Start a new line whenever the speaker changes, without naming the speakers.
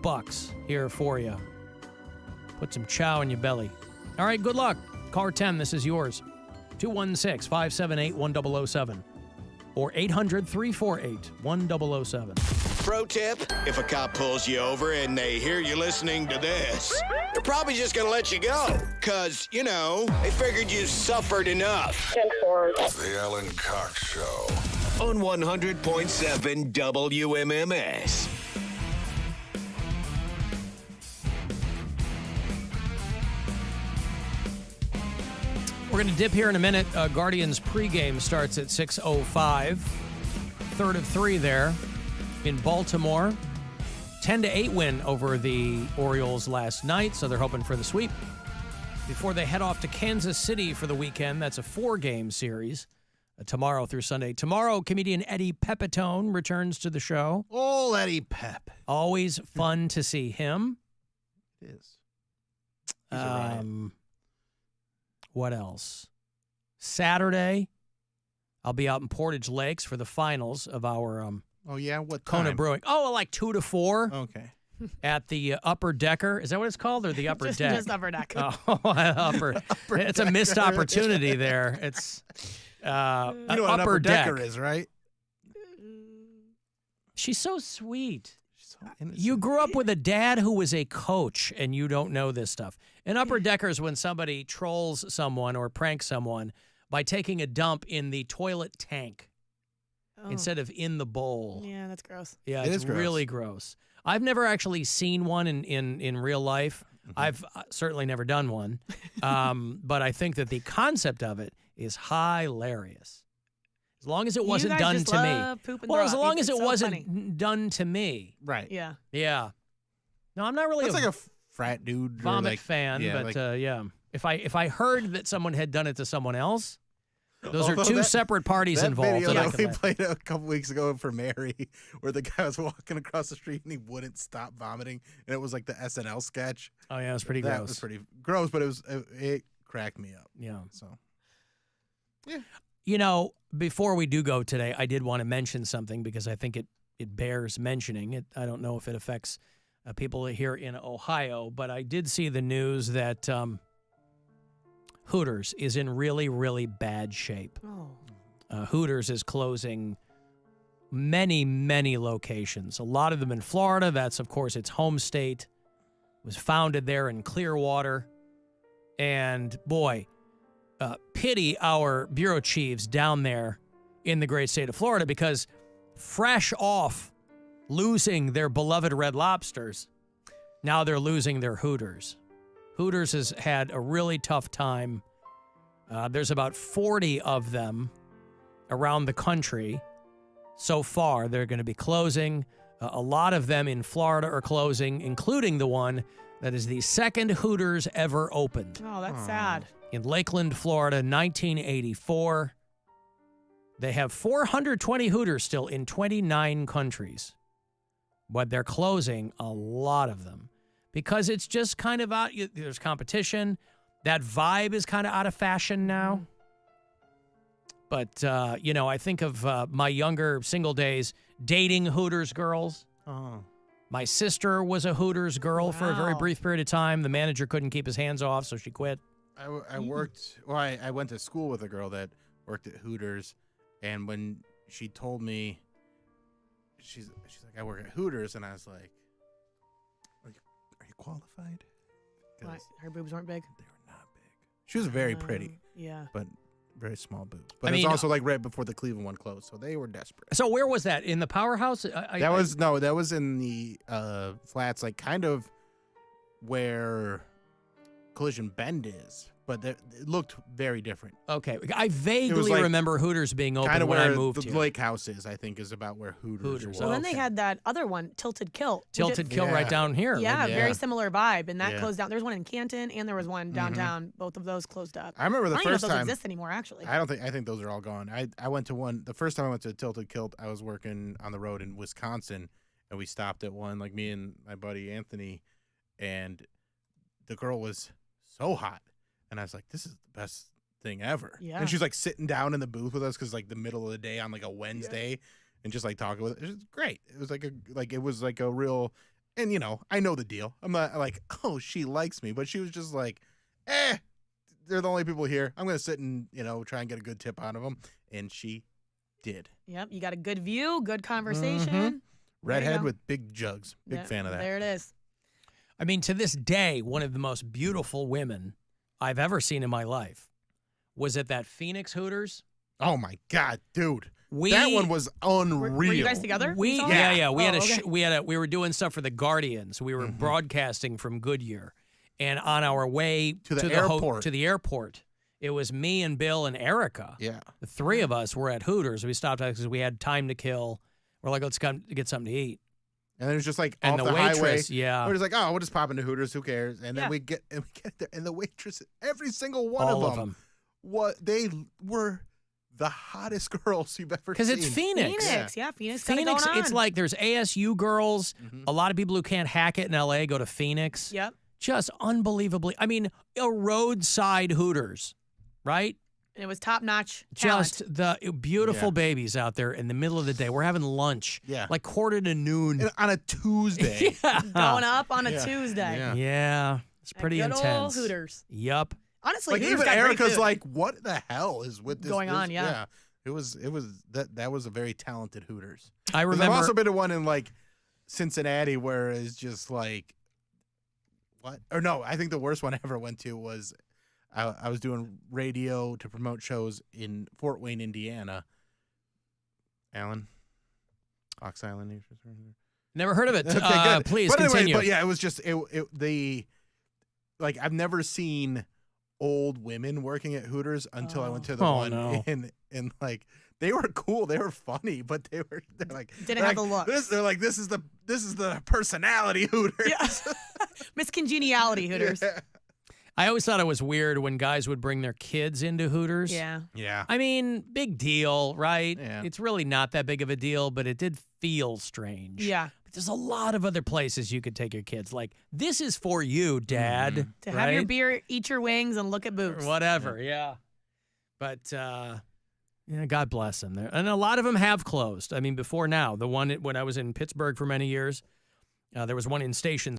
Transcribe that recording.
bucks here for you. Put some chow in your belly. All right, good luck. Caller 10, this is yours. 216-578-1007 or 800-348-1007.
Pro tip, if a cop pulls you over and they hear you listening to this, they're probably just going to let you go. Because, they figured you suffered enough.
The Alan Cox Show.
On 100.7 WMMS.
We're going to dip here in a minute. Guardians pregame starts at 6:05. Third of three there in Baltimore. 10-8 win over the Orioles last night, so they're hoping for the sweep. Before they head off to Kansas City for the weekend, that's a 4-game series, tomorrow through Sunday. Tomorrow, comedian Eddie Pepitone returns to the show.
Oh, Eddie Pep.
Always fun to see him.
It is. He's a riot.
What else? Saturday, I'll be out in Portage Lakes for the finals of our
Oh, yeah? What
Kona
time?
Brewing. Oh, like 2 to 4
Okay.
at the Upper Decker. Is that what it's called, or the Upper Deck?
Just Upper Deck.
Oh, upper. It's a missed opportunity there. It's
You know what an
Upper
upper
Deck.
decker is, right?
She's so sweet.
She's so innocent.
You grew up with a dad who was a coach, and you don't know this stuff. An upper decker is when somebody trolls someone or pranks someone by taking a dump in the toilet tank instead of in the bowl.
Yeah, that's gross.
Yeah,
It
it's
is gross.
really gross. I've never actually seen one in real life. I've certainly never done one. But I think that the concept of it is hilarious. As long as it wasn't
guys
done
just
to me.
love poop and
Well, as
throw up.
long as
It's
it
so
wasn't
funny.
done to me.
Right.
Yeah.
Yeah. No, I'm not really
That's
a
like a frat dude. or
vomit
like,
fan,
yeah,
but
like,
yeah. If I heard that someone had done it to someone else, those are
Although
two
that-
separate parties
that
involved.
video
that I
that
could
we
laugh.
played a couple weeks ago for Mary, where the guy was walking across the street and he wouldn't stop vomiting, and it was like the SNL sketch.
Oh yeah, it was pretty
That
gross.
was pretty gross, but it cracked me up.
Yeah.
So
Before we do go today, I did want to mention something because I think it bears mentioning. I don't know if it affects people here in Ohio, but I did see the news that Hooters is in really, really bad shape.
Oh.
Hooters is closing many, many locations. A lot of them in Florida. That's, of course, its home state. It was founded there in Clearwater. And, boy, pity our bureau chiefs down there in the great state of Florida because fresh off losing their beloved Red Lobsters, now they're losing their Hooters. Hooters has had a really tough time. There's about 40 of them around the country so far. They're going to be closing. A lot of them in Florida are closing, including the one that is the second Hooters ever opened.
Oh, that's sad.
In Lakeland, Florida, 1984. They have 420 Hooters still in 29 countries. But they're closing a lot of them because it's just kind of out. There's competition. That vibe is kind of out of fashion now. But, I think of my younger single days dating Hooters girls.
oh,
My sister was a Hooters girl for a very
Wow.
brief period of time. The manager couldn't keep his hands off, so she quit.
I worked. Well, I went to school with a girl that worked at Hooters, and when she told me, she's like, I work at Hooters, and I was like, are you qualified?
Why?
'Cause
Her boobs weren't big.
they were not big. She was very pretty,
Yeah.
but very small boobs. But
I
it was
mean,
also like right before the Cleveland one closed, so they were desperate.
So where was that? In the powerhouse?
That was in the flats, like kind of where Collision Bend is, but it looked very different.
Okay. I vaguely
like
remember Hooters being open
Kind of
when I
where
moved
the
here.
lake house is, I think, is about where Hooters
Hooters,
was.
Well, then they
Okay.
had that other one, Tilted Kilt. which
Tilted Kill
Yeah.
right down here.
Yeah,
Yeah.
very similar vibe, and that
Yeah.
closed down. There's one in Canton, and there was one downtown. Both of those closed up.
I remember the
I don't even know if
first
those
time.
exist anymore, actually.
I think those are all gone. I went to one the first time I went to Tilted Kilt. I was working on the road in Wisconsin, and we stopped at one, like me and my buddy Anthony, and the girl was so hot, and I was like, "This is the best thing ever."
Yeah.
And she's like sitting down in the booth with us because like the middle of the day on like a Wednesday, and just like talking with. It was great. It was like a real And, you know, I know the deal. I'm not like, oh, she likes me. But she was just like, they're the only people here. I'm going to sit and, you know, try and get a good tip out of them. And she did.
Yep, you got a good view, good conversation.
Mm-hmm.
Redhead with big jugs. Big fan of that.
There it is.
I mean, to this day, one of the most beautiful women I've ever seen in my life was at that Phoenix Hooters.
Oh, my God, dude. That one was unreal.
Were you guys together?
We were doing stuff for the Guardians. We were
Mm-hmm.
broadcasting from Goodyear, and on our way
to the
airport, it was me and Bill and Erica.
Yeah,
the three of us were at Hooters. We stopped because we had time to kill. We're like, let's come get something to eat.
And it was just like
and
off
the waitress,
highway. We're just like, oh, we'll just pop into Hooters. Who cares? And then we get there, and the waitress, every single one
All
of them, they were the hottest girls you've ever seen.
Because it's Phoenix.
Phoenix, Phoenix.
Phoenix. It's like there's ASU girls.
Mm-hmm.
A lot of people who can't hack it in LA go to Phoenix.
Yep.
Just unbelievably. I mean, a roadside Hooters, right?
And it was top notch.
Just the beautiful babies out there in the middle of the day. We're having lunch.
Yeah.
Like quarter to noon.
And on a Tuesday.
Going up on a Tuesday.
Yeah. It's pretty
good
intense.
Old Hooters.
Yup.
Honestly,
like
Hooters
even
got great
Erica's
food.
like, what the hell is with this
Going on? Yeah.
It was that was a very talented Hooters.
I remember.
I've also been to one in like Cincinnati where it's just like, what? Or no, I think the worst one I ever went to was I was doing radio to promote shows in Fort Wayne, Indiana. Alan, Cox Island.
Never heard of it.
Okay, good.
Please
but anyway,
continue.
But yeah, it was just I've never seen old women working at Hooters until I went to the one in like they were cool, they were funny, but they're like
Didn't have the looks.
This is the personality Hooters.
Yeah. Miss Congeniality Hooters.
Yeah.
I always thought it was weird when guys would bring their kids into Hooters.
Yeah.
Yeah.
I mean, big deal, right?
Yeah.
It's really not that big of a deal, but it did feel strange.
Yeah.
There's a lot of other places you could take your kids. Like, this is for you, Dad.
To have your beer, eat your wings, and look at boobs.
Or whatever, yeah. But, God bless them. And a lot of them have closed. I mean, before now. The one when I was in Pittsburgh for many years, there was one in Station